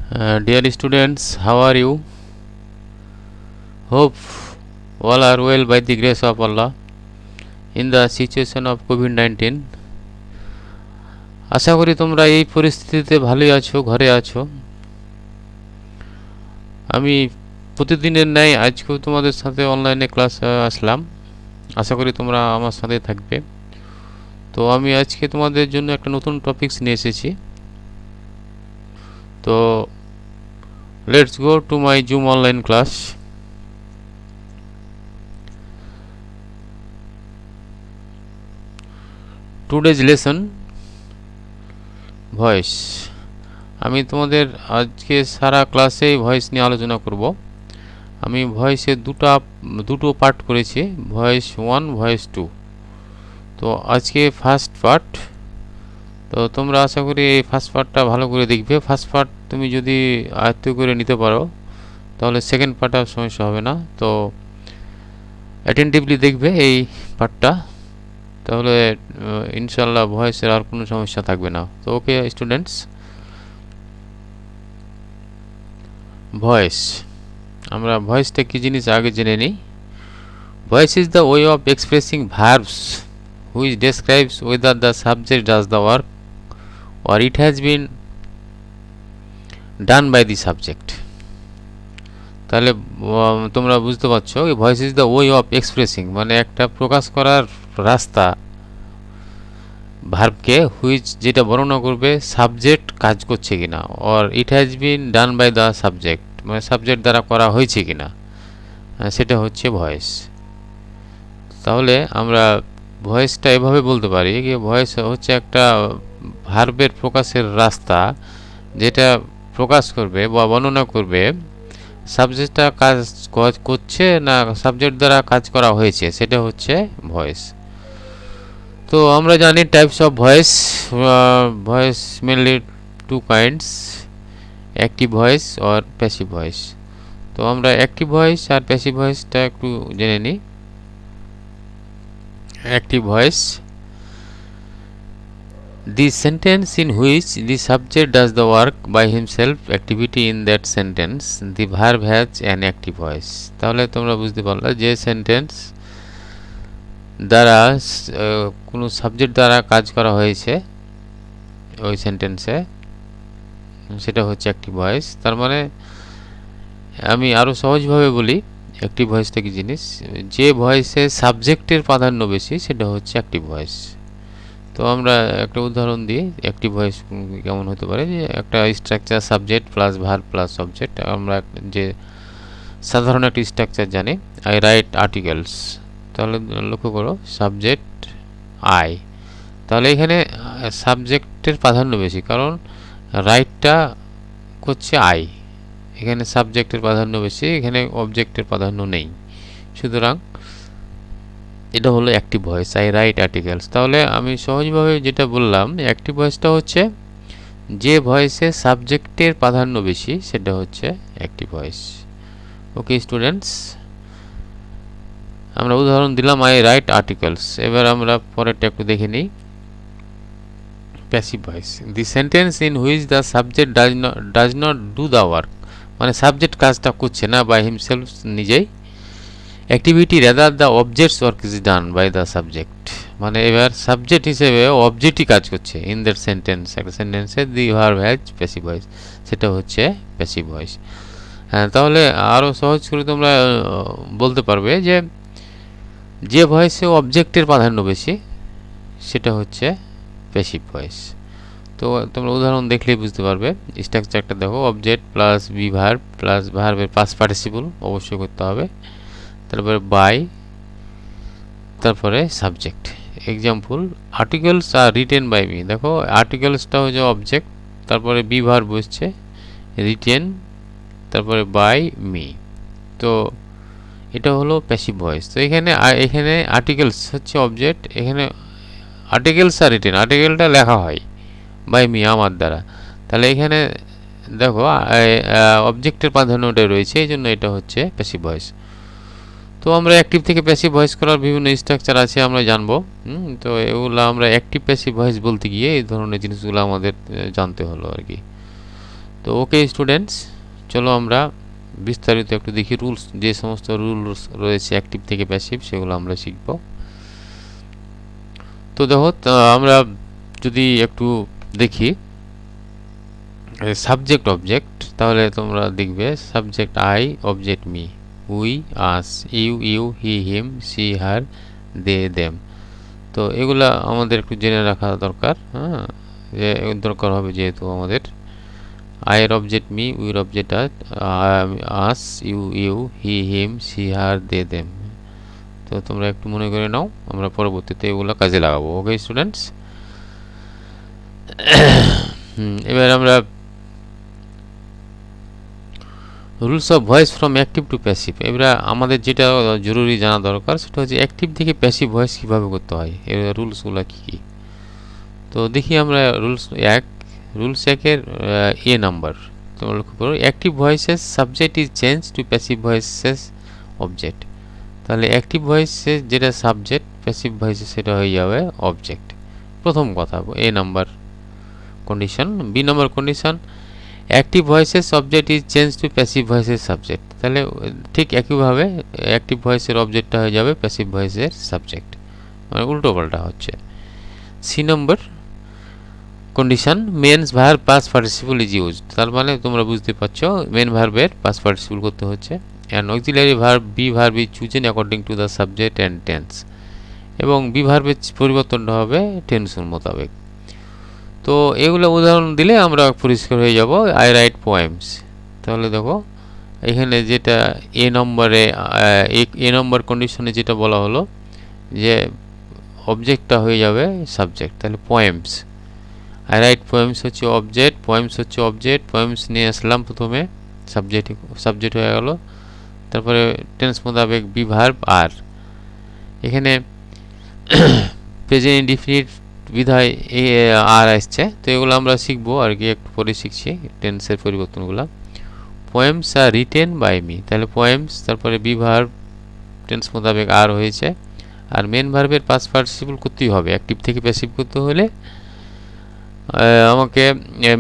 Dear students, how are you? Hope all are well by the grace of Allah in the situation of COVID-19. আশা করি তোমরা এই পরিস্থিতিতে ভালোই আছো, ঘরে আছো। আমি প্রতিদিনের ন্যায় আজকেও তোমাদের সাথে অনলাইনে ক্লাস আসলাম। আশা করি তোমরা আমার সাথে থাকবে। তো আমি আজকে তোমাদের জন্য একটা নতুন টপিকস নিয়ে এসেছি। তো let's go to my zoom online class. Today's lesson voice. আমি তোমাদের আজকে সারা ক্লাসেই ভয়েস নিয়ে আলোচনা করব। আমি ভয়েসে দুটো পার্ট করেছি, ভয়েস 1, ভয়েস 2। তো আজকে ফার্স্ট পার্ট। তো তোমরা আশা করি এই ফার্স্ট পার্টটা ভালো করে দেখবে। ফার্স্ট পার্ট তুমি যদি আয়ত্ত করে নিতে পারো তাহলে সেকেন্ড পার্ট আর সমস্যা হবে না। তো অ্যাটেন্টিভলি দেখবে এই পার্টটা, তাহলে ইনশাল্লাহ ভয়েসের আর কোনো সমস্যা থাকবে না। তো ওকে স্টুডেন্টস, ভয়েস। আমরা ভয়েসটা কী জিনিস আগে জেনে নিই। Voice is the way of expressing verbs which describes whether the subject does the work or it has been done by the subject. তাহলে তোমরা বুঝতে পারছো, voice is the way of expressing মানে একটা প্রকাশ করার রাস্তা ভার্বকে, হুইচ যেটা বর্ণনা করবে সাবজেক্ট কাজ করছে কিনা, or it has been done by the subject মানে সাবজেক্ট দ্বারা করা হয়েছে কিনা, সেটা হচ্ছে ভয়েস। তাহলে আমরা ভয়েসটা এভাবে বলতে পারি যে ভয়েস হচ্ছে একটা ভার্বের প্রকাশের রাস্তা, যেটা প্রকাশ করবে বা বর্ণনা করবে সাবজেক্টটা কাজ করছে না সাবজেক্ট দ্বারা কাজ করা হয়েছে, সেটা হচ্ছে ভয়েস। তো আমরা জানি types of voice. Voice mainly two kinds, active voice or passive voice. তো আমরা অ্যাক্টিভ ভয়েস আর প্যাসিভ ভয়েসটা একটু জেনে নিই। Active voice, the sentence in which the subject does the work by himself, activity in that sentence the verb has an active voice. তাহলে তোমরা বুঝতে পারলে যে সেন্টেন্স দ্বারা কোনো সাবজেক্ট দ্বারা কাজ করা হয়েছে ওই সেন্টেন্সে, সেটা হচ্ছে অ্যাক্টিভ ভয়েস। তার মানে আমি আরও সহজভাবে বলি অ্যাক্টিভ ভয়েসটা কি জিনিস। যে ভয়েসে সাবজেক্টের প্রাধান্য বেশি সেটা হচ্ছে অ্যাক্টিভ ভয়েস। তো আমরা একটা উদাহরণ দিই অ্যাক্টিভ ভয়েস কেমন হতে পারে। যে একটা structure subject plus verb plus subject, আমরা যে সাধারণ একটা স্ট্রাকচার জানি, আই রাইট আর্টিকেলস। তাহলে লক্ষ্য করো সাবজেক্ট আই, তাহলে এখানে সাবজেক্টের প্রাধান্য বেশি, কারণ রাইটটা করছে আই, এখানে সাবজেক্টের প্রাধান্য বেশি, এখানে অবজেক্টের প্রাধান্য নেই। সুতরাং এটা হলো active voice, I write articles. তাহলে আমি সহজভাবে যেটা বললাম অ্যাক্টিভ ভয়েসটা হচ্ছে যে ভয়েসে সাবজেক্টের প্রাধান্য বেশি, সেটা হচ্ছে অ্যাক্টিভ ভয়েস। ওকে স্টুডেন্টস, আমরা উদাহরণ দিলাম আই রাইট আর্টিকেলস। এবার আমরা পরেরটা একটু দেখে নিই। Passive voice, the sentence in which the subject does not do the work মানে সাবজেক্ট কাজটা করছে না বাই হিমসেলফ নিজেই, activity rather the objects work is done by the subject মানে এবার সাবজেক্ট হিসেবে অবজেক্টই কাজ করছে ইন দ্যাট সেন্টেন্স, একটা সেন্টেন্সে the verb has passive voice, সেটা হচ্ছে প্যাসিভ ভয়েস। হ্যাঁ, তাহলে আরও সহজ করে তোমরা বলতে পারবে যে যে ভয়েসে অবজেক্টের প্রাধান্য বেশি সেটা হচ্ছে প্যাসিভ ভয়েস। তো তোমরা উদাহরণ দেখলেই বুঝতে পারবে। স্ট্রাকচারটা দেখো, object plus be verb plus ভার্বের পাস্ট পার্টিসিপল অবশ্যই করতে হবে, তারপরে বাই, তারপরে subject. Example, articles are written by me. দেখো আর্টিকেলসটা হচ্ছে অবজেক্ট, তারপরে বি ভার্ব বসছে, রিটেন, তারপরে বাই মি। তো এটা হলো প্যাসিভ ভয়েস। তো এখানে আর্টিকেলস হচ্ছে অবজেক্ট, এখানে আর্টিকেলস আর রিটেন, আর্টিকেলটা লেখা হয় বাই মি আমার দ্বারা, তাহলে এখানে দেখো অবজেক্টের প্রাধান্যটা রয়েছে, এই জন্য এটা হচ্ছে প্যাসিভ ভয়েস। তো আমরা অ্যাক্টিভ থেকে প্যাসিভ ভয়েস করার বিভিন্ন স্ট্রাকচার আছে আমরা জানবো। তো এগুলো আমরা অ্যাক্টিভ প্যাসিভ ভয়েস বলতে গিয়ে এই ধরনের জিনিসগুলো আমাদের জানতে হলো আর কি। তো তো ওকে স্টুডেন্টস, চলো আমরা বিস্তারিত একটু দেখি রুলস, যে সমস্ত রুলস রয়েছে অ্যাক্টিভ থেকে প্যাসিভ সেগুলো আমরা শিখব। তো দেখো, আমরা যদি একটু দেখি সাবজেক্ট অবজেক্ট, তাহলে তোমরা দেখবে subject I, object me, we, us, you, he, him, she, her, they, them. তো এগুলা আমাদের একটু জেনে রাখা দরকার, হ্যাঁ, যে দরকার হবে, যেহেতু আমাদের আয়ের অবজেক্ট মি, উইর object us, you, he, him, she, her, they, them. তো তোমরা একটু মনে করে নাও, আমরা পরবর্তীতে এগুলো কাজে লাগাবো। ওকে স্টুডেন্টস, এবার আমরা rules of voice from active to passive. এবার আমাদের যেটা জরুরি জানা দরকার সেটা হচ্ছে অ্যাক্টিভ থেকে প্যাসিভ ভয়েস কীভাবে করতে হয়, এর রুলসগুলো কী কী। তো দেখি আমরা রুলস একের এ নাম্বার, তোমরা লক্ষ্য করো, active voices subject is change to passive voices object. তাহলে অ্যাক্টিভ ভয়েসে যেটা সাবজেক্ট, প্যাসিভ ভয়েসে সেটা হয়ে যাবে অবজেক্ট। প্রথম কথা A number condition. B number condition, active ভয়েসের subject is change to passive ভয়েসের সাবজেক্ট। তাহলে ঠিক একইভাবে অ্যাক্টিভ ভয়েসের অবজেক্টটা হয়ে যাবে প্যাসিভ ভয়েসের সাবজেক্ট, মানে উল্টো পাল্টা হচ্ছে। C number condition, means verb past participle is used. তার মানে তোমরা বুঝতে পারছো মেন ভার্বের পাস্ট পার্টিসিপল করতে হচ্ছে। And auxiliary verb be verb is chosen according to the subject and tense. এবং বি ভার্বের পরিবর্তনটা হবে টেন্সের মোতাবেক। তো এগুলো উদাহরণ দিলে আমরা পরিষ্কার হয়ে যাব। I write poems. তাহলে দেখো এখানে যেটা এ নম্বর কন্ডিশনে যেটা বলা হলো যে অবজেক্টটা হয়ে যাবে সাবজেক্ট, তাহলে পোয়েমস। আই রাইট পোয়েমস হচ্ছে অবজেক্ট, পোয়েমস হচ্ছে অবজেক্ট, পোয়েমস নিয়ে আসলাম প্রথমে, সাবজেক্ট হয়ে গেল। তারপরে টেন্স মোতাবেক বি ভার্ব আর, এখানে প্রেজেন্ট ইনডিফিনিট বিধায় আর আসছে। তো এগুলো আমরা শিখবো আর কি, একটু পরে শিখছি টেন্সের পরিবর্তনগুলো। Poems are written by me, তাহলে পোয়েমস, তারপরে বি ভার্ব টেন্স মোতাবেক আর হয়েছে। আর মেন ভার্বের পাস্ট পার্টিসিপল করতেই হবে, অ্যাক্টিভ থেকে প্যাসিভ করতে হলে আমাকে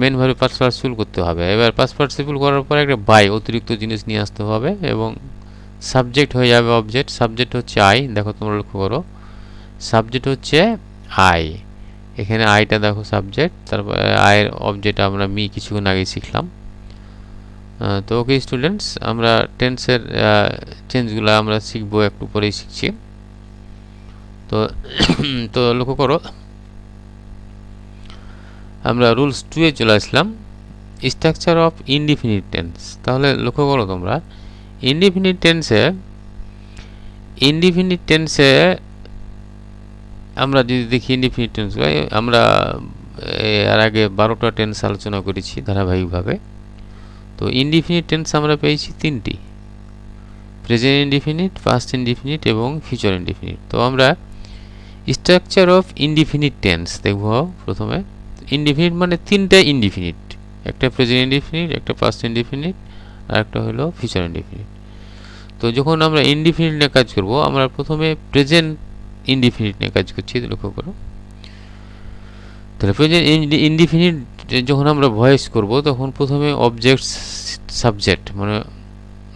মেন ভার্বের পাস্ট পার্টিসিপল করতে হবে। এবার পাস্ট পার্টিসিপল করার পর একটা বাই অতিরিক্ত জিনিস নিয়ে আসতে হবে, এবং সাবজেক্ট হয়ে যাবে অবজেক্ট। সাবজেক্ট হচ্ছে আই, দেখো তোমরা লক্ষ্য করো, সাবজেক্ট হচ্ছে আই, এখানে আইটা দেখো সাবজেক্ট, তারপরে আয়ের অবজেক্ট আমরা মি কিছুক্ষণ আগে শিখলাম। তো ওকে স্টুডেন্টস, আমরা টেন্সের চেঞ্জগুলো আমরা শিখবো, একটু পরেই শিখছি। তো তো লক্ষ্য করো, আমরা রুলস 2 এ চলে আসলাম, স্ট্রাকচার অফ ইনডিফিনিট টেন্স। তাহলে লক্ষ্য করো তোমরা, ইনডিফিনিট টেন্সে আমরা যদি দেখি ইনডিফিনিট টেন্স, আমরা এর আগে 12টা টেন্স আলোচনা করেছি ধারাবাহিকভাবে। তো ইনডিফিনিট টেন্স আমরা পেয়েছি 3টি, প্রেজেন্ট ইনডিফিনিট, পাস্ট ইনডিফিনিট এবং ফিউচার ইনডিফিনিট। তো আমরা স্ট্রাকচার অফ ইনডিফিনিট টেন্স দেখব প্রথমে। ইনডিফিনিট মানে 3টা ইনডিফিনিট, একটা প্রেজেন্ট ইনডিফিনিট, একটা পাস্ট ইনডিফিনিট, আর একটা হলো ফিউচার ইনডিফিনিট। তো যখন আমরা ইনডিফিনিট নিয়ে কাজ করব, আমরা প্রথমে প্রেজেন্ট ইনডিফিনিট নিয়ে কাজ করছি, লক্ষ্য করো। তাহলে প্রেজেন্ট ইনডিফিনিট যখন আমরা ভয়েস করব, তখন প্রথমে অবজেক্ট সাবজেক্ট, মানে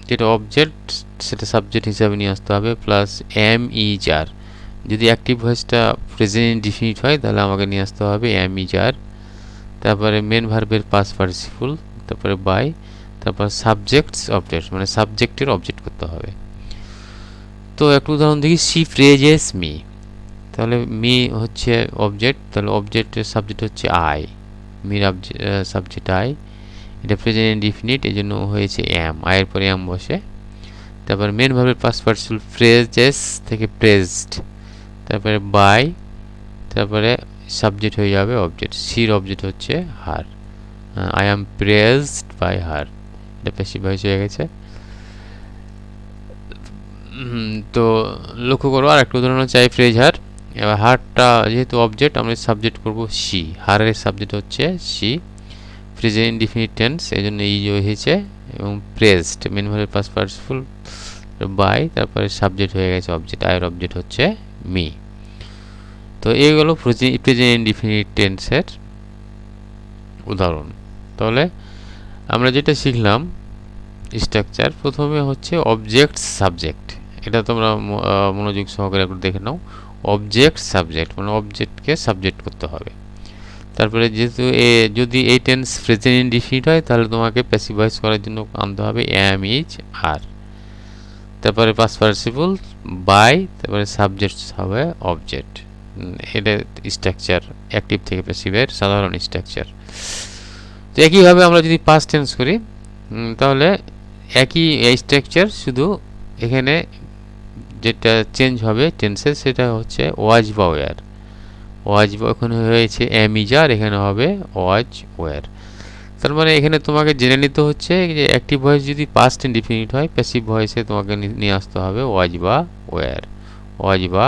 যেটা অবজেক্ট সেটা সাবজেক্ট হিসাবে নিয়ে আসতে হবে, প্লাস এম ইজ আর। যদি অ্যাক্টিভ ভয়েসটা প্রেজেন্ট ইনডিফিনিট হয় তাহলে আমাকে নিয়ে আসতে হবে এম ইজ আর, তারপরে মেন ভার্বের পাস্ট পার্টিসিপল, তারপরে বাই, তারপর সাবজেক্টস অবজেক্ট, মানে সাবজেক্টের অবজেক্ট করতে হবে। তো একটু উদাহরণ দেখি, সি প্রেজেস মি। তাহলে মি হচ্ছে অবজেক্ট, তাহলে অবজেক্টের সাবজেক্ট হচ্ছে আই, মির সাবজেক্ট আই, এটা প্রেজেন্ট ইনডিফিনিট, এই জন্য হয়েছে এম, আয়ের পরে এম বসে। তারপর মেন ভার্বের পাস্ট পার্টিসিপল প্রেজেস থেকে প্রেজড, তারপরে বাই, তারপরে সাবজেক্ট হয়ে যাবে অবজেক্ট, সির অবজেক্ট হচ্ছে her, I am praised by her, এটা প্যাসিভ ভয়েস হয়ে গেছে। তো লক্ষ্য করো, আর একটা উদাহরণ হচ্ছে আই প্রেজ হার। এবার হারটা যেহেতু অবজেক্ট, আমরা সাবজেক্ট করব সি, হারের সাবজেক্ট হচ্ছে সি, প্রেজেন্ট ইনডিফিনিট টেন্স, এই জন্য এই হয়েছে, এবং প্রেজড মেন ভার্বের পাস্ট পার্টিসিপল বাই, তারপরে সাবজেক্ট হয়ে গেছে অবজেক্ট, আয়ের অবজেক্ট হচ্ছে মি। তো এইগুলো প্রেজেন্ট ইনডিফিনিট টেন্সের উদাহরণ। তাহলে আমরা যেটা শিখলাম স্ট্রাকচার, প্রথমে হচ্ছে অবজেক্ট সাবজেক্ট। এটা তোমরা মনোযোগ সহকারে একটু দেখে নাও। অবজেক্ট সাবজেক্ট মানে অবজেক্টকে সাবজেক্ট করতে হবে। তারপরে যেহেতু যদি এই টেন্স প্রেজেন্ট ইনডিফিনিট হয় তাহলে তোমাকে প্যাসিভ ভয়েস করার জন্য আনতে হবে অ্যাম, ইজ, আর। তারপরে পাস্ট পার্টিসিপল বাই, তারপরে সাবজেক্ট হবে অবজেক্ট। এটা স্ট্রাকচার অ্যাক্টিভ থেকে প্যাসিভের সাধারণ স্ট্রাকচার। তো একইভাবে আমরা যদি পাস্ট টেন্স করি তাহলে একই স্ট্রাকচার, শুধু এখানে যেটা চেঞ্জ হবে টেন্সের সেটা হচ্ছে ওয়াজ বা ওয়ার। ওয়াজ বা ওখানে হয়েছে এম ইজ আর, এখানে হবে ওয়াজ ওয়ার। তার মানে এখানে তোমাকে জেনে নিতে হচ্ছে যে অ্যাক্টিভ ভয়েস যদি পাস্ট ইনডিফিনিট হয় প্যাসিভ ভয়েসে তোমাকে নিয়ে আসতে হবে ওয়াজ বা ওয়ার। ওয়াজ বা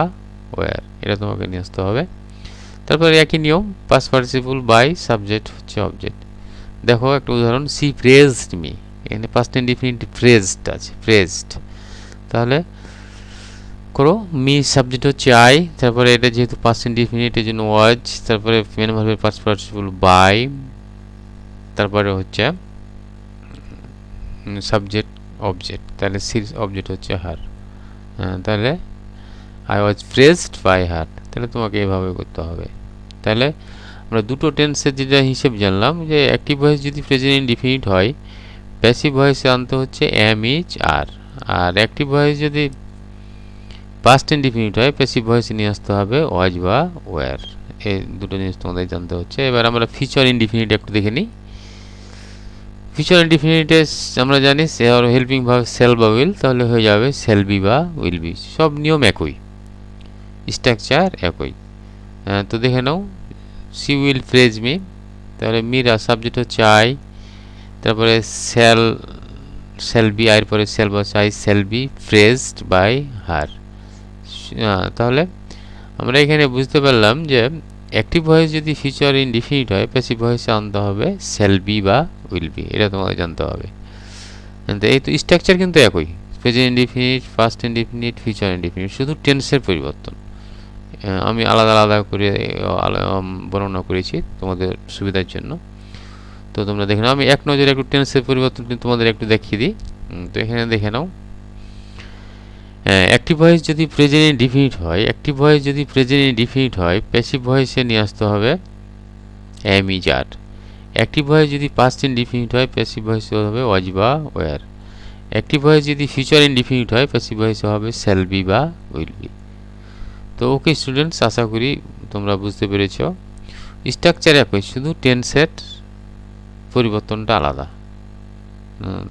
ওয়ার এটা তোমাকে নিয়ে আসতে হবে। তারপরে একই নিয়ম, পাস্ট পার্টিসিপল বাই সাবজেক্ট হচ্ছে অবজেক্ট। দেখো একটা উদাহরণ, সি প্রেজড মি, এখানে পাস্ট ইনডিফিনিট প্রেজড আছে, প্রেজড। তাহলে করো, মি সাবজেক্ট হচ্ছে আই, তারপরে এটা যেহেতু পাস্ট ইনডিফিনিট এর জন্য ওয়াজ, তারপরে মেন ভার্বের পাস্ট পার্টিসিপল বাই, তারপরে হচ্ছে সাবজেক্ট অবজেক্ট, তাহলে সি অবজেক্ট হচ্ছে হার। তাহলে I was praised by her, তাহলে তোমাকে এভাবে করতে হবে। তাহলে আমরা দুটো টেন্সের যেটা হিসেব জানলাম যে অ্যাক্টিভ ভয়েস যদি প্রেজেন্ট ইনডিফিনিট হয় প্যাসিভ ভয়েসে আনতে হচ্ছে এম, ইজ, আর। আর অ্যাক্টিভ ভয়েস যদি পাস্ট ইনডিফিনিট হয় প্যাসিভ ভয়েসে নিয়ে আসতে হবে ওয়াজ বা ওয়ার। এই দুটো জিনিস তোমাদের জানতে হচ্ছে। এবার আমরা ফিউচার ইনডিফিনিট একটু দেখে নিই। ফিউচার ইনডিফিনিটে আমরা জানি হেল্পিং ভার্ব সেল বা উইল, তাহলে হয়ে যাবে সেল বি বা উইল বি। সব নিয়ম একই, স্ট্রাকচার একই। তো দেখে নাও, সি উইল প্রেজ মি, তাহলে মিরা সাবজেক্ট হচ্ছে আই, তারপরে সেল, সেল বি, আয়ের পরে সেল বসে I shall be praised by her. তাহলে আমরা এখানে বুঝতে পারলাম যে অ্যাক্টিভ ভয়েস যদি ফিউচার ইনডিফিনিট হয় প্যাসিভ ভয়েসে আনতে হবে সেল বি বা উইল বি, এটা তোমাদের জানতে হবে। এই তো স্ট্রাকচার কিন্তু একই, present indefinite, past indefinite, future indefinite, শুধু টেন্সের পরিবর্তন। আমি আলাদা আলাদা করে বর্ণনা করেছি তোমাদের সুবিধার জন্য। তো তোমরা দেখে নাও, আমি এক নজরে একটু টেন্সের পরিবর্তন তোমাদের একটু দেখিয়ে দিই। তো এখানে দেখে নাও, অ্যাক্টিভ ভয়েস যদি প্রেজেন্ট ইনডিফিনিট হয়, অ্যাক্টিভ ভয়েস যদি প্রেজেন্ট ইনডিফিনিট হয় প্যাসিভ ভয়েসে নিয়ে আসতে হবে am, is, are. Active voice যদি পাস্ট ইনডিফিনিট হয় প্যাসিভ ভয়েসে হবে ওয়াজ বা ওয়ার। অ্যাক্টিভ ভয়েস যদি ফিউচার ইনডিফিনিট হয় প্যাসিভ ভয়েসে হবে সেল বি বা উইল বি। তো ওকে স্টুডেন্টস, আশা করি তোমরা বুঝতে পেরেছ। স্ট্রাকচার একই, শুধু টেন্সের পরিবর্তনটা আলাদা।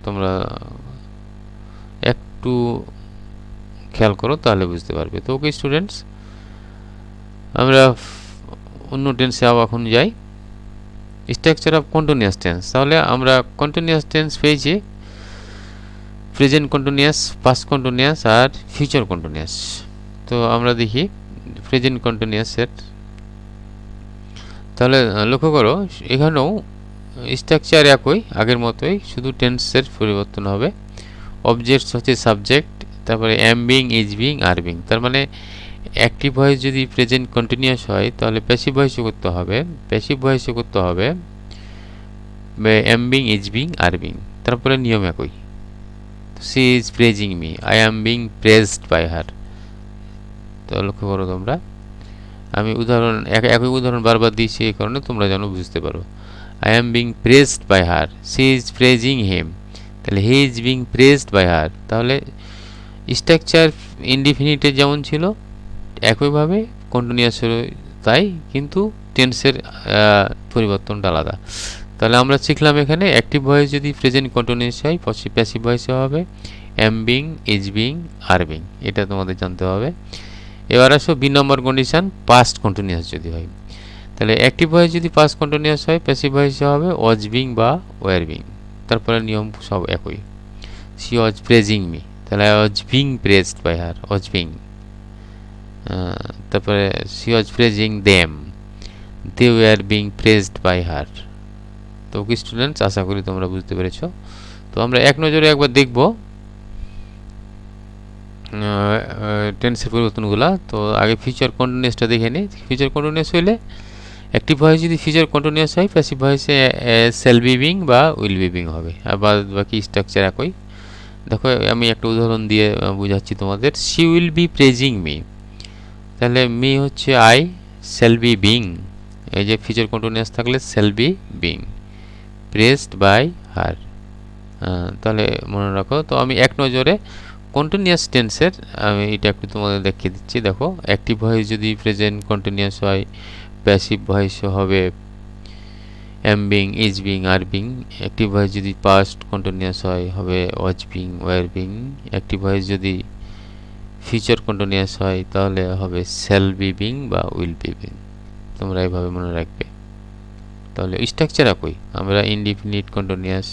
তোমরা একটু খেয়াল করো তাহলে বুঝতে পারবে। তো ওকে স্টুডেন্টস, আমরা অন্য টেন্সে এখন যাই, স্ট্রাকচার অফ কন্টিনিউয়াস টেন্স। তাহলে আমরা কন্টিনিউয়াস টেন্স পেয়েছি প্রেজেন্ট কন্টিনিউয়াস, পাস্ট কন্টিনিউয়াস আর ফিউচার কন্টিনিউয়াস। তো আমরা দেখি প্রেজেন্ট কন্টিনিউয়াসের। তাহলে লক্ষ্য করো এখানেও স্ট্রাকচার একই, আগের মতোই, শুধু টেন্সের পরিবর্তন হবে। অবজেক্টস হচ্ছে সাবজেক্ট, তারপরে M being, is being, are being. তার মানে অ্যাক্টিভ ভয়েস যদি প্রেজেন্ট কন্টিনিউয়াস হয় তাহলে প্যাসিভ ভয়েসে করতে হবে, প্যাসিভ ভয়েসে করতে হবে am being, is being, are being. তারপরে নিয়ম একই, she is praising me, I am being praised by her. তো লক্ষ্য করো তোমরা, আমি উদাহরণ একই উদাহরণ বারবার দিয়েছি এই কারণে তোমরা যেন বুঝতে পারো। I am being praised by her, she is praising him, তাহলে he is being praised by her. তাহলে স্ট্রাকচার ইনডিফিনিটে যেমন ছিল একইভাবে কন্টিনিউয়াসেরও তাই, কিন্তু টেন্সের পরিবর্তনটা আলাদা। তাহলে আমরা শিখলাম এখানে অ্যাক্টিভ ভয়েস যদি প্রেজেন্ট কন্টিনিউয়াস হয় প্যাসিভ ভয়েসে হবে am being, is being, are being, এটা তোমাদের জানতে হবে। এবার আসো B number condition, past continuous যদি হয়। তাহলে অ্যাক্টিভ ভয়েস যদি পাস্ট কন্টিনিউয়াস হয় প্যাসিভ ভয়েসে হবে ওয়াজ বিং বা ওয়ার বিং। তারপরে নিয়ম সব একই, সি ওয়াজ প্রেজিং মি, তাহলে I was being praised by her, was being. তারপরে she was praising them, they were being praised by her. তো কি স্টুডেন্টস, আশা করি তোমরা বুঝতে পেরেছ। তো আমরা এক নজরে একবার দেখব টেন্সের পরিবর্তনগুলো। তো আগে ফিউচার কন্টিনিউয়াসটা দেখে নিই। ফিউচার কন্টিনিউয়াস হইলে অ্যাক্টিভ ভয়েস যদি ফিউচার কন্টিনিউয়াস হয়, প্যাসিভ ভয়েসে শ্যাল বি বিং বা উইল বি বিং হবে। আর বাকি স্ট্রাকচার একই। দেখো আমি একটা উদাহরণ দিয়ে বুঝাচ্ছি তোমাদের। She will be praising me, তাহলে মি হচ্ছে আই, শ্যাল বি বিং, এই যে ফিউচার কন্টিনিউয়াস থাকলে shall be being praised by her. তাহলে মনে রাখো। তো আমি এক নজরে কন্টিনিউয়াস টেন্সের আমি এটা একটু তোমাদের দেখিয়ে দিচ্ছি। দেখো অ্যাক্টিভ ভয়েস যদি প্রেজেন্ট কন্টিনিউয়াস হয়, প্যাসিভ ভয়েস হবে am being, is being, are being. Active voice যদি পাস্ট কন্টিনিউয়াস হয় হবে was being, were being. Active voice যদি ফিউচার কন্টিনিউয়াস হয় তাহলে হবে শ্যাল বি বিং বা উইল বি বিং। তোমরা এইভাবে মনে রাখবে। তাহলে স্ট্রাকচার একই, আমরা ইনডিফিনিট কন্টিনিউয়াস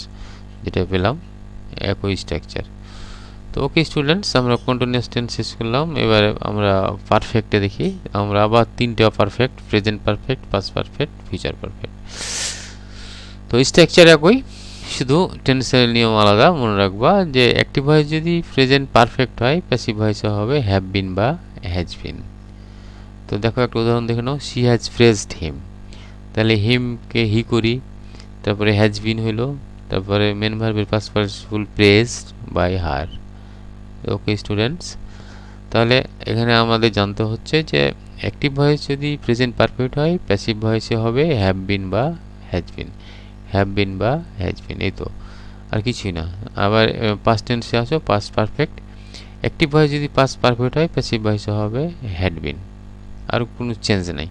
যেটা পেলাম একই স্ট্রাকচার। তো ওকে স্টুডেন্টস, আমরা কন্টিনিউয়াস টেন্স শেষ করলাম। এবারে আমরা পারফেক্টে দেখি। আমরা আবার তিনটা perfect, present perfect, past perfect, future perfect. তো স্ট্রাকচার একই, শুধু টেন্সের নিয়ম আলাদা। মনে রাখবা যে অ্যাক্টিভ ভয়েস যদি প্রেজেন্ট পারফেক্ট হয়, প্যাসিভ ভয়েসে হবে হ্যাভ বিন বা হ্যাজ বিন। তো দেখো একটা উদাহরণ দেখে নাও। শি হ্যাজ প্রেজড হিম, তাহলে হিমকে হি করি, তারপরে হ্যাজ বিন হইল, তারপরে মেন ভার্বের past participle praised by her. Okay students, তাহলে এখানে আমাদের জানতে হচ্ছে যে অ্যাক্টিভ ভয়েস যদি প্রেজেন্ট পারফেক্ট হয়, প্যাসিভ ভয়েসে হবে হ্যাভ বিন বা হ্যাজ বিন, হ্যাভ বিন বা হ্যাজ বিন, এই তো, আর কিছুই না। আবার পাস্ট টেন্সে আসো, পাস্ট পারফেক্ট। অ্যাক্টিভ ভয়েস যদি পাস্ট পারফেক্ট হয়, প্যাসিভ ভয়েসে হবে হ্যাড বিন, আর কোনো চেঞ্জ নাই।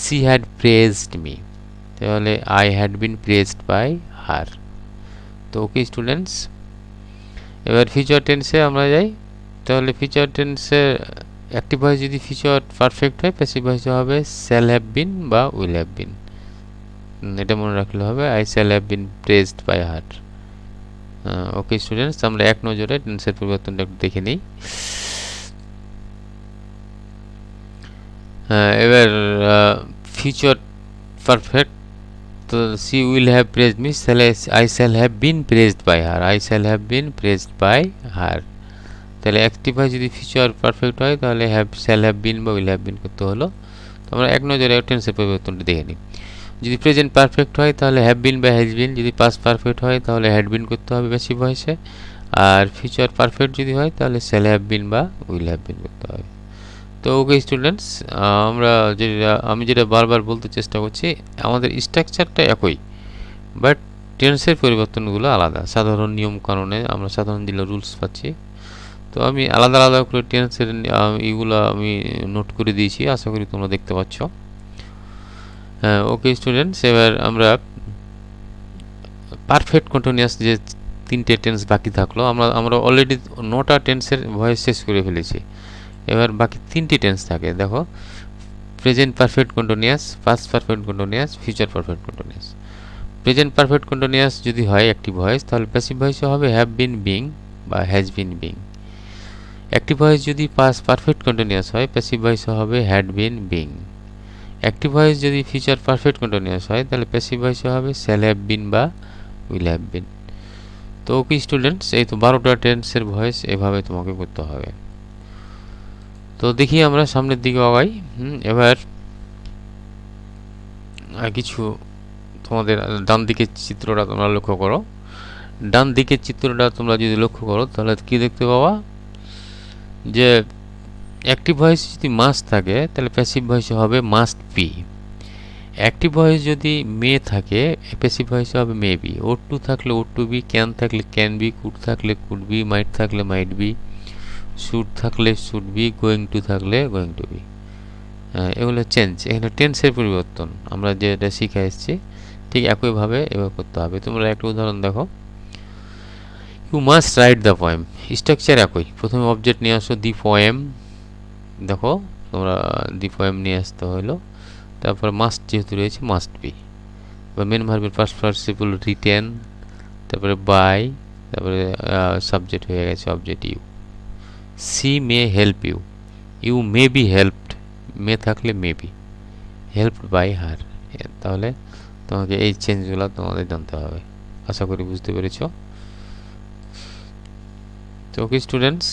সি হ্যাড প্রেজড মি, তাহলে I had been praised by her. তো ওকে স্টুডেন্টস, এবার ফিউচার টেন্সে আমরা যাই। তাহলে ফিউচার টেন্সে অ্যাক্টিভ ভয়েস যদি ফিউচার পারফেক্ট হয়, প্যাসিভ ভয়েসে হবে শ্যাল হ্যাভ বিন বা উইল হ্যাভ বিন। এটা মনে রাখলে হবে I shall have been praised by her. Okay students, আমরা এক নজরে টেন্সের পরিবর্তনটা একটু দেখে নিই। এবার ফিউচার পারফেক্ট, তো she will have praised me, তাহলে I shall have been praised by her, I shall have been praised by her. তাহলে অ্যাক্টিভ ভয়েস যদি ফিউচার পারফেক্ট হয়, তাহলে হ্যাভ শ্যাল হ্যাভ বিন বা উইল হ্যাভ বিন করতে হলো। তো আমরা এক নজরে টেন্সের পরিবর্তনটা দেখে নিই। যদি প্রেজেন্ট পারফেক্ট হয় তাহলে হ্যাভ বিন বা হ্যাজ বিন, যদি পাস্ট পারফেক্ট হয় তাহলে হ্যাড বিন করতে হবে প্যাসিভ ভয়েসে, আর ফিউচার পারফেক্ট যদি হয় তাহলে শ্যাল হ্যাভ বিন বা উইল হ্যাভ বিন করতে হবে। তো ওকে স্টুডেন্টস, আমি যেটা বারবার বলতে চেষ্টা করছি, আমাদের স্ট্রাকচারটা একই, বাট টেন্সের পরিবর্তনগুলো আলাদা। সাধারণ নিয়ম কারণে আমরা সাধারণ দিলে রুলস পাচ্ছি। তো আমি আলাদা আলাদা করে টেন্সের এইগুলো আমি নোট করে দিয়েছি, আশা করি তোমরা দেখতে পাচ্ছ। হ্যাঁ ওকে স্টুডেন্টস, এবার আমরা পারফেক্ট কন্টিনিউয়াস যে তিনটে টেন্স বাকি থাকলো, আমরা অলরেডি 9টা টেন্সের ভয়েস শেষ করে ফেলেছি। এবার বাকি 3টি টেন্স থাকে। দেখো present perfect continuous, past perfect continuous, future perfect continuous. Present perfect continuous যদি হয় অ্যাক্টিভ ভয়েস, তাহলে প্যাসিভ ভয়েসে হবে হ্যাভ বিন বিং বা has been being. Active voice যদি পাস্ট পারফেক্ট কন্টিনিউয়াস হয়, প্যাসিভ ভয়েসে হবে had bin being. Active voice যদি ফিউচার পারফেক্ট কন্টিনিউয়াস হয়, তাহলে প্যাসিভ ভয়েসে হবে শ্যাল হ্যাভ বিন বা উইল হ্যাভ বিন। তো ওকে স্টুডেন্টস, এই তো 12টা টেন্সের ভয়েস এভাবে তোমাকে করতে হবে। তো দেখি আমরা সামনের দিকে আগাই। এবার কিছু তোমাদের ডান দিকের চিত্রটা তোমরা লক্ষ্য করো। ডান দিকের চিত্রটা তোমরা যদি লক্ষ্য করো তাহলে কি দেখতে পাবা, যে অ্যাক্টিভ ভয়েস যদি মাস্ট থাকে তাহলে প্যাসিভ ভয়েসে হবে মাস্ট বি। অ্যাক্টিভ ভয়েস যদি মে থাকে, প্যাসিভ ভয়েসে হবে মে বি। ওড টু থাকলে ওড টু বি, ক্যান থাকলে ক্যান বি, কুড থাকলে কুড বি, মাইট থাকলে মাইট বি, শুড থাকলে শুড বি, গোয়িং টু থাকলে গোয়িং টু বি। এগুলো চেঞ্জ, এখানে টেন্সের পরিবর্তন আমরা যেটা শিখে এসেছি ঠিক একইভাবে এবার করতে হবে। তোমরা একটা উদাহরণ দেখো। You must write the poem, structure একই। প্রথমে অবজেক্ট নিয়ে আসো দি পোয়েম, দেখো তোমরা দি পোয়েম নিয়ে আসতে হলো। তারপর মাস্ট যেহেতু রয়েছে মাস্ট বি, বা মেন ভার্বের পাস্ট পার্টিসিপল রিটেন, তারপরে বাই, তারপরে সাবজেক্ট হয়ে গেছে object you. She may help you, you may be helped, may থাকলে may be, helped by her. তাহলে তোমাকে এই চেঞ্জগুলো তোমাদের জানতে হবে। আশা করি বুঝতে পেরেছ। তো ওকে স্টুডেন্টস,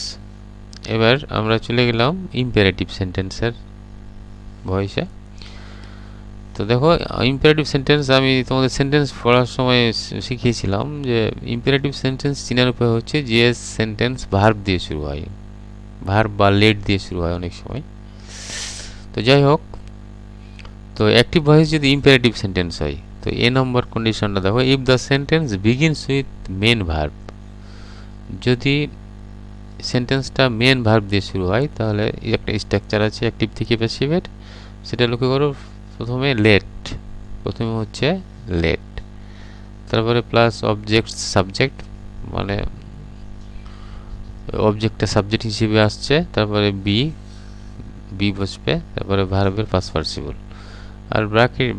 এবার আমরা চলে গেলাম ইম্পারেটিভ সেন্টেন্সের ভয়েসে। তো দেখো ইম্পারেটিভ সেন্টেন্স আমি তোমাদের সেন্টেন্স পড়ার সময় শিখিয়েছিলাম যে ইম্পারেটিভ সেন্টেন্স চেনার উপায় হচ্ছে যে সেন্টেন্স ভার্ব দিয়ে শুরু হয়, ভার্ব বা লেট দিয়ে শুরু হয় অনেক সময়। তো যাই হোক, তো অ্যাক্টিভ ভয়েস যদি ইম্পারেটিভ সেন্টেন্স হয় তো এ নম্বর কন্ডিশনটা দেখো, if the sentence begins with main verb, যদি সেন্টেন্সটা মেন ভার্ব দিয়ে শুরু হয় তাহলে একটা স্ট্রাকচার আছে অ্যাক্টিভ থেকে প্যাসিভের, সেটা লক্ষ্য করো। প্রথমে লেট, প্রথমে হচ্ছে লেট, তারপরে প্লাস অবজেক্ট সাবজেক্ট, মানে অবজেক্টটা সাবজেক্ট হিসেবে আসছে, তারপরে বি বসবে, তারপরে ভার্বের পাস্ট পার্টিসিপল। আর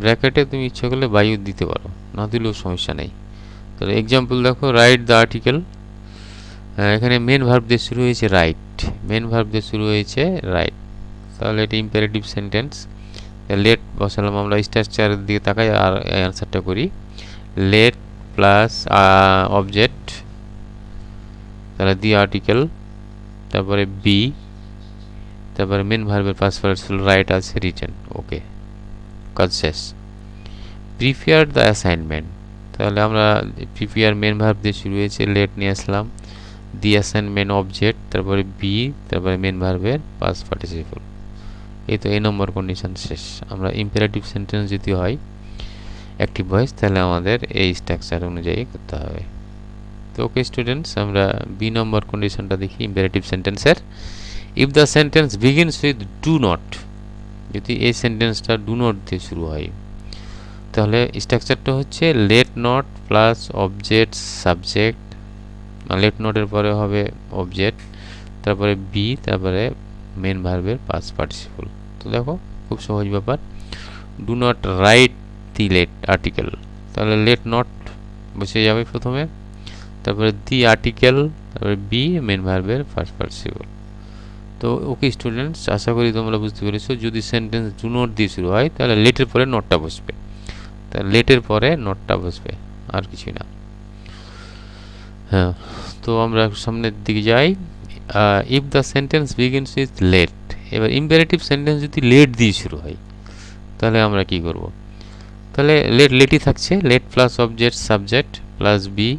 ব্র্যাকেটে তুমি ইচ্ছা করলে বায়ু দিতে পারো, না দিলেও সমস্যা নেই। তো এক্সাম্পল দেখো, রাইট দ্য আর্টিকেল, এখানে মেন ভার্ব দিয়ে শুরু হয়েছে রাইট, মেন ভার্ব দিয়ে শুরু হয়েছে রাইট, তাহলে এটা ইম্পারেটিভ সেন্টেন্স। লেট বসালাম, আমরা স্ট্রাকচারের দিকে তাকাই আর অ্যান্সারটা করি। লেট প্লাস অবজেক্ট, তাহলে দি আর্টিকেল, তারপরে বি, তারপরে মেন ভার্বের পাস্ট পার্টিসিপল রাইট আছে, রিটেন, ওকে, কাজ শেষ। প্রিপেয়ার দ্য অ্যাসাইনমেন্ট, তাহলে আমরা প্রিপেয়ার মেন ভার্ব দিয়ে শুরু হয়েছে, লেট নিয়ে আসলাম, দি অ্যাসাইনমেন্ট অবজেক্ট, তারপরে বি, তারপরে মেন ভার্বের পাস্ট পার্টিসিপল। এই তো এই নম্বর কন্ডিশন শেষ। আমরা ইম্পারেটিভ সেন্টেন্স যদি হয় অ্যাক্টিভ ভয়েস তাহলে আমাদের এই স্ট্রাকচার অনুযায়ী করতে হবে। তো ওকে স্টুডেন্টস, আমরা বি নম্বর কন্ডিশনটা দেখি ইম্পারেটিভ সেন্টেন্সের। If the sentence begins with do not, যদি এই সেন্টেন্সটা ডু নট দিয়ে শুরু হয় তাহলে স্ট্রাকচারটা হচ্ছে let not plus object subject, let নটের পরে হবে অবজেক্ট, তারপরে বি, তারপরে মেন ভার্বের পাস্ট পার্টিসিপল। তো দেখো খুব সহজ ব্যাপার। Do not write the let article, তাহলে লেট নট বসে যাবে প্রথমে, তারপরে দি আর্টিকেল, তারপরে বি, মেন ভার্বের ফার্স্ট পার্টিসিপল। তো ওকে স্টুডেন্টস, আশা করি তোমরা বুঝতে পেরেছো। যদি সেন্টেন্স ডু নট দিয়ে শুরু হয় তাহলে লেটের পরে নটটা বসবে, তাহলে লেটের পরে নটটা বসবে, আর কিছুই না। হ্যাঁ, তো আমরা সামনের দিকে যাই। If the sentence begins with let, এবার ইম্পারেটিভ সেন্টেন্স যদি লেট দিয়ে শুরু হয় তাহলে আমরা কি করব? তাহলে লেটই থাকছে, let plus object subject plus be,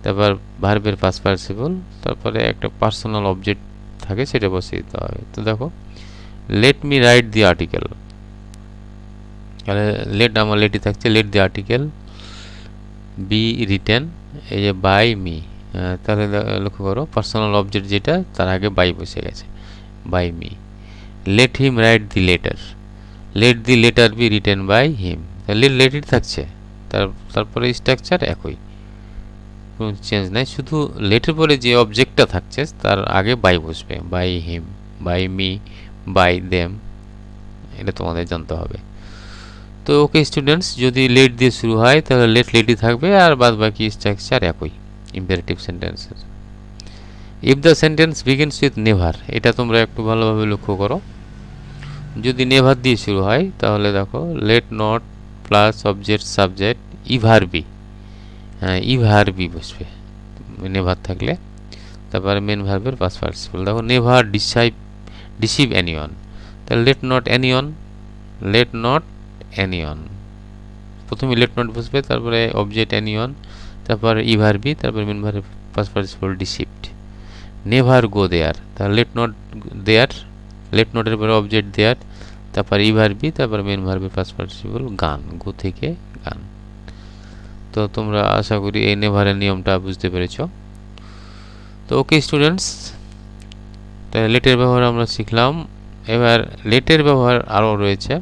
তারপর ভার্বের পাস্ট পার্টিসিপল, তারপরে একটা পার্সোনাল অবজেক্ট থাকে সেটা বসিয়ে দিতে হবে। তো দেখো, let me write the article, তাহলে লেট আমার লেটই থাকছে, late the article, be written, এই যে বাই মি, তাহলে লক্ষ্য করো পার্সোনাল অবজেক্ট যেটা তার আগে বাই বসে গেছে, by me. Let him write the letter, let the letter be written by him, লেটই থাকছে, তারপরে স্ট্রাকচার একই, কোনো চেঞ্জ নাই, শুধু লেটের পরে যে অবজেক্টটা থাকছে তার আগে বাই বসবে, by him, by me, by them, এটা তোমাদের জানতে হবে। তো ওকে স্টুডেন্টস, যদি লেট দিয়ে শুরু হয় তাহলে লেটই থাকবে, আর বাদ বাকি স্ট্রাকচার একই ইম্পারেটিভ সেন্টেন্সের। If the sentence begins with never, এটা তোমরা একটু ভালোভাবে লক্ষ্য করো। যদি নেভার দিয়ে শুরু হয় তাহলে দেখো, let not plus object subject ever be, হ্যাঁ ইভার বি বসবে নেভার থাকলে, তারপরে মেন ভার্বের পাস্ট পার্টিসিপল। দেখো, নেভার ডিসিভ এনিওয়ান, তাহলে let not anyone, let not anyone, প্রথমে লেট নট বসবে, তারপরে অবজেক্ট এনিওয়ান, তারপরে ইভার বি, তারপরে মেন ভার্বের past participle deceived. Never go there, তাহলে লেট নট দেয়ার, লেট নটের পরে অবজেক্ট দেয়ার, তারপর ইভার বি, তারপর মেন ভার্বের পাস্ট পার্টিসিপল গান, গো থেকে গান। তো তোমরা আশা করি এই নেভারের নিয়মটা বুঝতে পেরেছ। তো ওকে স্টুডেন্টস, তাহলে লেটের ব্যবহার আমরা শিখলাম। এবার লেটের ব্যবহার আরও রয়েছে।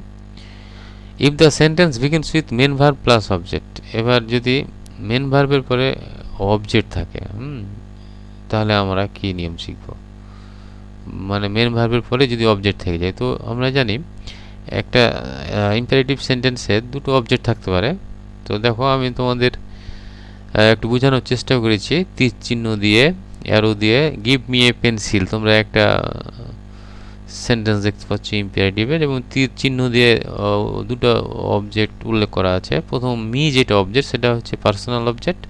If the sentence begins with main verb plus object, এবার যদি মেন ভার্বের পরে অবজেক্ট থাকে, তাহলে আমরা কি নিয়ম শিখব? মানে মেন ভার্বের পরে যদি অবজেক্ট থেকে যায়, তো আমরা জানি একটা ইম্পারেটিভ সেন্টেন্সে দুটো অবজেক্ট থাকতে পারে। তো দেখো, আমি তোমাদের একটু বোঝানোর চেষ্টা করেছি তীর চিহ্ন দিয়ে, অ্যারো দিয়ে। গিভ মি এ পেন্সিল, তোমরা একটা সেন্টেন্স দেখতে পাচ্ছ ইম্পারেটিভের, এবং তীর চিহ্ন দিয়ে দুটো অবজেক্ট উল্লেখ করা আছে। প্রথম মি যেটা অবজেক্ট সেটা হচ্ছে পার্সোনাল অবজেক্ট,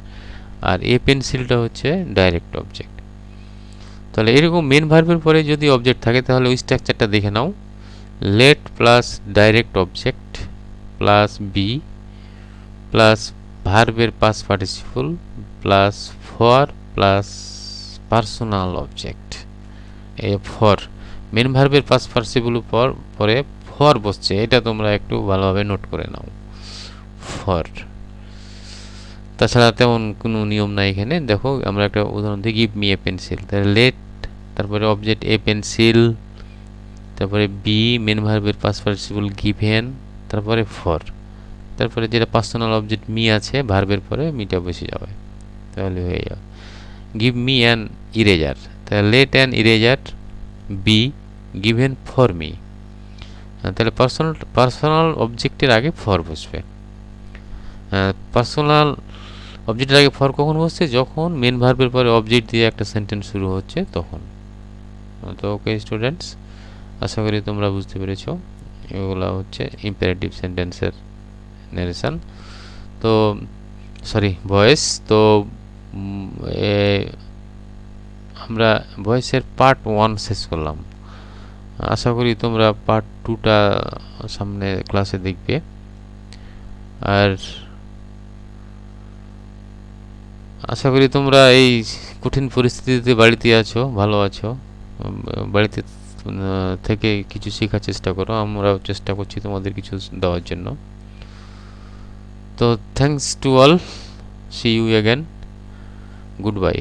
আর এ পেন্সিলটা হচ্ছে ডাইরেক্ট অবজেক্ট। তাহলে এরকম মেন ভার্বের পরে যদি অবজেক্ট থাকে তাহলে ওই স্ট্রাকচারটা দেখে নাও। Let plus direct object plus be plus ভার্বের past participle plus for plus personal object. এই ফর মেন ভার্বের পাস্ট পার্টিসিপল পরে ফর বসছে, এটা তোমরা একটু ভালোভাবে নোট করে নাও। ফর, তাছাড়া তেমন কোনো নিয়ম নাই এখানে। দেখো আমরা একটা উদাহরণ দিই, গিভ মি এ পেন্সিল, তাহলে লেট, তারপরে অবজেক্ট এ পেন্সিল, তারপরে বি মেন ভার্বের পাস্ট পার্টিসিপল গিভেন, তারপরে ফর, তারপরে যেটা পার্সোনাল অবজেক্ট মি আছে ভার্বের পরে মিটা বসে যাবে, তাহলে হয়ে যাবে গিভ মি অ্যান ইরেজার, তাহলে let an eraser be given for me. তাহলে পার্সোনাল অবজেক্টের আগে ফর বসবে। পার্সোনাল অবজেক্টের আগে ফর কখন বসছে? যখন মেন ভার্বের পরে অবজেক্ট দিয়ে একটা সেন্টেন্স শুরু হচ্ছে তখন। তো ওকে স্টুডেন্টস, আশা করি তোমরা বুঝতে পেরেছো। এগুলো হচ্ছে ইম্পারেটিভ সেন্টেন্সের নারেশন, তো সরি ভয়েস। তো আমরা ভয়েসের পার্ট 1 শেষ করলাম। আশা করি তোমরা পার্ট 2টা সামনে ক্লাসে দেখবে। আর আশা করি তোমরা এই কঠিন পরিস্থিতিতে বাড়িতে আছো, ভালো আছো, বাড়িতে থেকে কিছু শেখার চেষ্টা করো। আমরাও চেষ্টা করছি তোমাদের কিছু দেওয়ার জন্য। তো thanks to all, see you again, good bye.